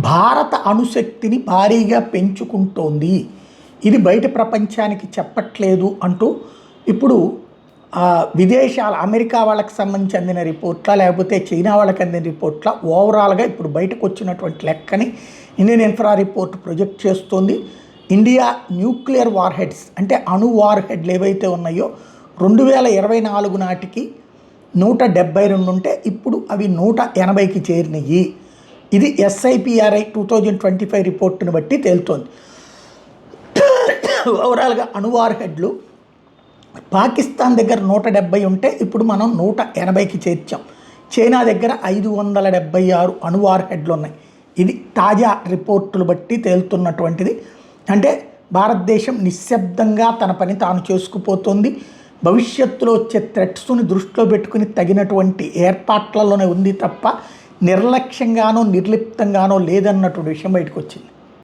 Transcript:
భారత అణుశక్తిని భారీగా పెంచుకుంటోంది, ఇది బయట ప్రపంచానికి చెప్పట్లేదు అంటూ ఇప్పుడు విదేశాల అమెరికా వాళ్ళకి సంబంధించి అందిన రిపోర్ట్ల లేకపోతే చైనా వాళ్ళకి అందిన రిపోర్ట్ల ఓవరాల్గా ఇప్పుడు బయటకు వచ్చినటువంటి లెక్కని ఇండియన్ ఇన్ఫ్రా రిపోర్ట్ ప్రొజెక్ట్ చేస్తోంది. ఇండియా న్యూక్లియర్ వార్ హెడ్స్ అంటే అణు వార్ హెడ్లు ఏవైతే ఉన్నాయో 2024 నాటికి 172 ఉంటే ఇప్పుడు అవి 180కి చేరినాయి. ఇది SIPRI 2025 రిపోర్టును బట్టి తేలుతోంది. ఓవరాల్గా అణువార్ హెడ్లు పాకిస్తాన్ దగ్గర 170 ఉంటే ఇప్పుడు మనం 180కి చేర్చాం. చైనా దగ్గర 576 అణువార్ హెడ్లు ఉన్నాయి. ఇది తాజా రిపోర్టులు బట్టి తేలుతున్నటువంటిది. అంటే భారతదేశం నిశ్శబ్దంగా తన పని తాను చేసుకుపోతుంది. భవిష్యత్తులో వచ్చే థ్రెట్స్ని దృష్టిలో పెట్టుకుని తగినటువంటి ఏర్పాట్లలోనే ఉంది తప్ప నిర్లక్ష్యంగానో నిర్లిప్తంగానో లేదన్నటువంటి విషయం బయటకు వచ్చింది.